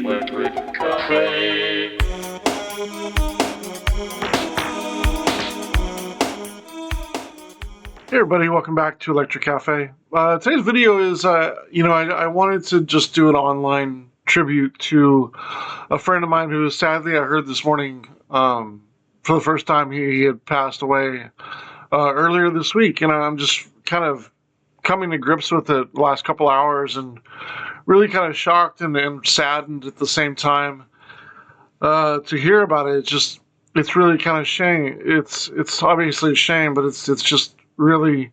with ReKaB. Hey everybody, welcome back to Electric Cafe. Today's video is, I wanted to just do an online tribute to a friend of mine who sadly I heard this morning for the first time he had passed away earlier this week. And I'm just kind of coming to grips with it the last couple hours and really kind of shocked and saddened at the same time to hear about it. It's really kind of shame. It's obviously a shame, but it's just really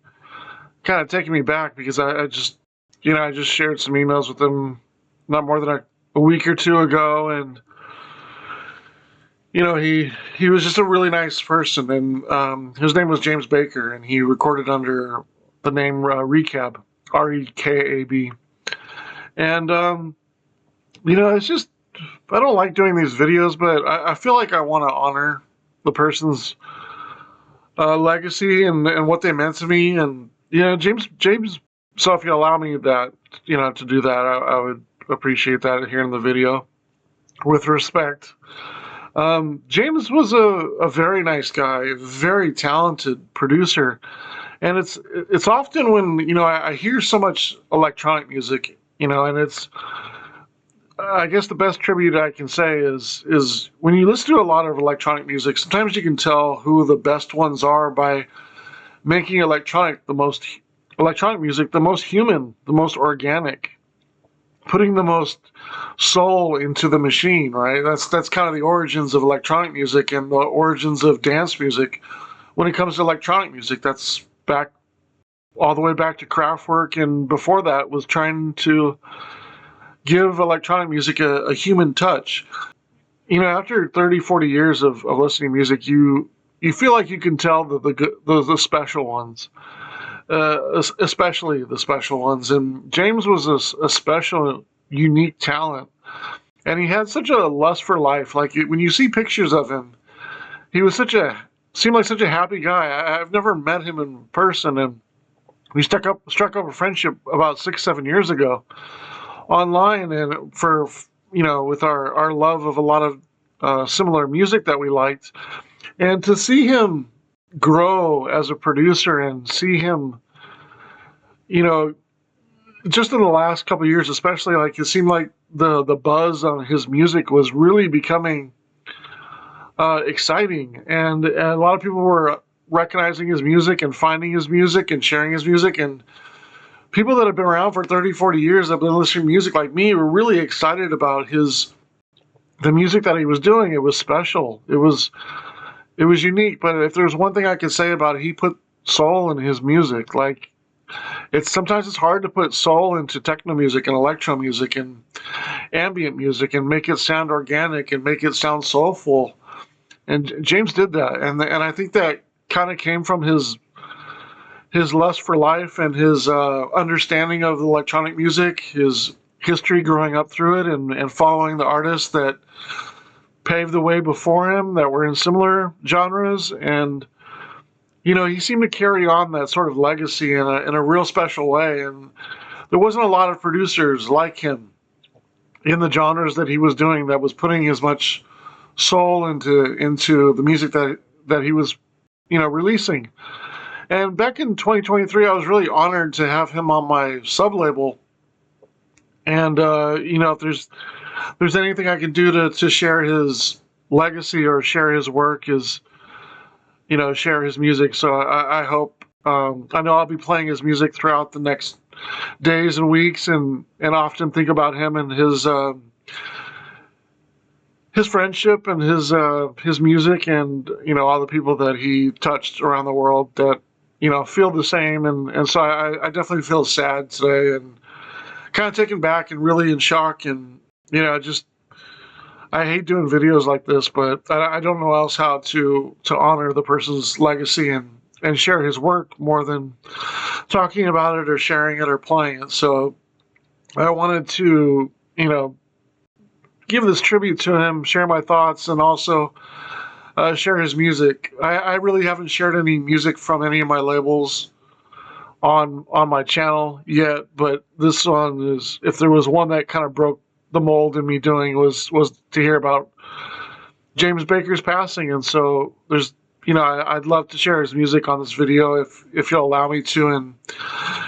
kind of taking me back because I just shared some emails with him not more than a week or two ago, and he was just a really nice person, and his name was James Baker, and he recorded under the name ReKaB, ReKaB, and it's just, I don't like doing these videos, but I feel like I want to honor the person's legacy and what they meant to me. And James, so if you allow me that, to do that, I would appreciate that here in the video with respect. James was a very nice guy, a very talented producer, and it's often when I hear so much electronic music, and it's, I guess the best tribute I can say is when you listen to a lot of electronic music, sometimes you can tell who the best ones are by making electronic music the most human, the most organic, putting the most soul into the machine, right? That's kind of the origins of electronic music and the origins of dance music. When it comes to electronic music, that's back all the way back to Kraftwerk, and before that was trying to give electronic music a human touch. After 30, 40 years of listening to music, you feel like you can tell the special ones, especially the special ones. And James was a special, unique talent. And he had such a lust for life. Like when you see pictures of him, he was seemed like such a happy guy. I've never met him in person, and we struck up a friendship about 6-7 years ago online, and for with our love of a lot of similar music that we liked, and to see him grow as a producer and see him just in the last couple of years especially, like it seemed like the buzz on his music was really becoming exciting, and a lot of people were recognizing his music and finding his music and sharing his music. And people that have been around for 30, 40 years that have been listening to music like me were really excited about the music that he was doing. It was special. It was unique. But if there's one thing I can say about it, he put soul in his music. Like sometimes it's hard to put soul into techno music and electro music and ambient music and make it sound organic and make it sound soulful. And James did that. And I think that kind of came from his lust for life and his understanding of electronic music, his history growing up through it, and following the artists that paved the way before him that were in similar genres. And he seemed to carry on that sort of legacy in a real special way. And there wasn't a lot of producers like him in the genres that he was doing that was putting as much soul into the music that he was releasing. And back in 2023, I was really honored to have him on my sub-label. And, if there's anything I can do to share his legacy or share his work, is, share his music. So I hope, I know I'll be playing his music throughout the next days and weeks, and often think about him and his friendship and his music, and, all the people that he touched around the world that, feel the same. And so I definitely feel sad today and kind of taken back and really in shock. And, I hate doing videos like this, but I don't know else how to honor the person's legacy and share his work more than talking about it or sharing it or playing it. So I wanted to, give this tribute to him, share my thoughts, and also share his music. I really haven't shared any music from any of my labels on my channel yet, but this one is, if there was one that kind of broke the mold in me doing was to hear about James Baker's passing, and so there's I'd love to share his music on this video if you'll allow me to, and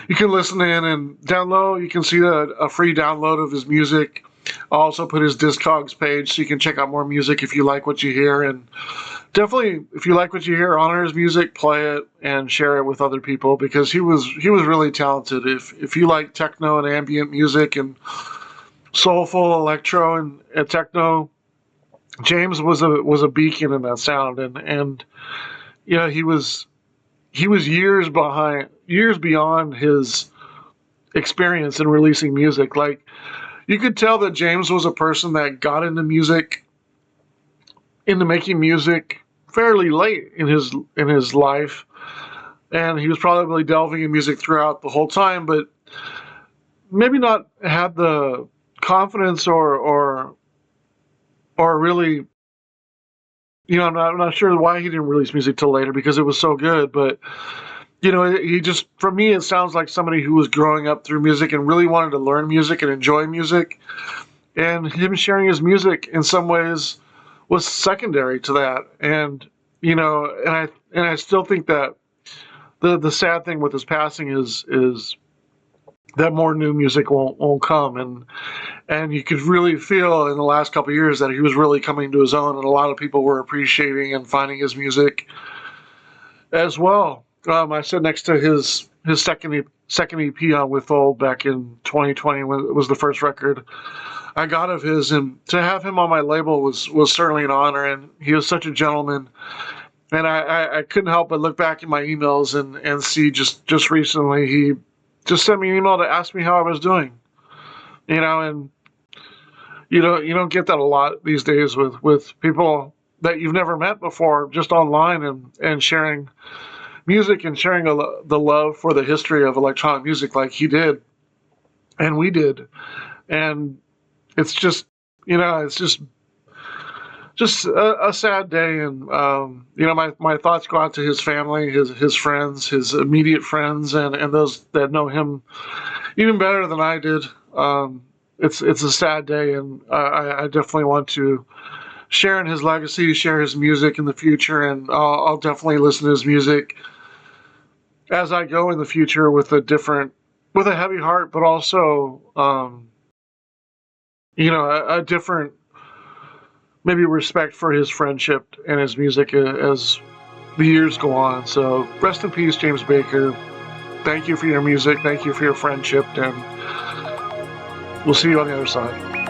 you can listen in and download. You can see a free download of his music. I'll also put his Discogs page so you can check out more music if you like what you hear, and definitely if you like what you hear, honor his music, play it, and share it with other people because he was really talented. If you like techno and ambient music and soulful electro and techno, James was a beacon in that sound, and he was years beyond his experience in releasing music. Like, you could tell that James was a person that got into making music fairly late in his life, and he was probably delving in music throughout the whole time, but maybe not had the confidence or really, I'm not sure why he didn't release music till later because it was so good, but he just, for me, it sounds like somebody who was growing up through music and really wanted to learn music and enjoy music. And him sharing his music in some ways was secondary to that. And, and I still think that the sad thing with his passing is that more new music won't come. And you could really feel in the last couple of years that he was really coming to his own, and a lot of people were appreciating and finding his music as well. I sat next to his second EP on Withhold back in 2020 when it was the first record I got of his, and to have him on my label was certainly an honor. And he was such a gentleman, and I couldn't help but look back in my emails and see just recently he just sent me an email to ask me how I was doing, and you don't get that a lot these days with people that you've never met before, just online and sharing music and sharing the love for the history of electronic music like he did and we did. And it's just a sad day. And my thoughts go out to his family, his friends, his immediate friends, and those that know him even better than I did. It's a sad day, and I definitely want to share in his legacy, share his music in the future, and I'll definitely listen to his music as I go in the future with a heavy heart, but also, a different maybe respect for his friendship and his music as the years go on. So rest in peace, James Baker. Thank you for your music. Thank you for your friendship, and we'll see you on the other side.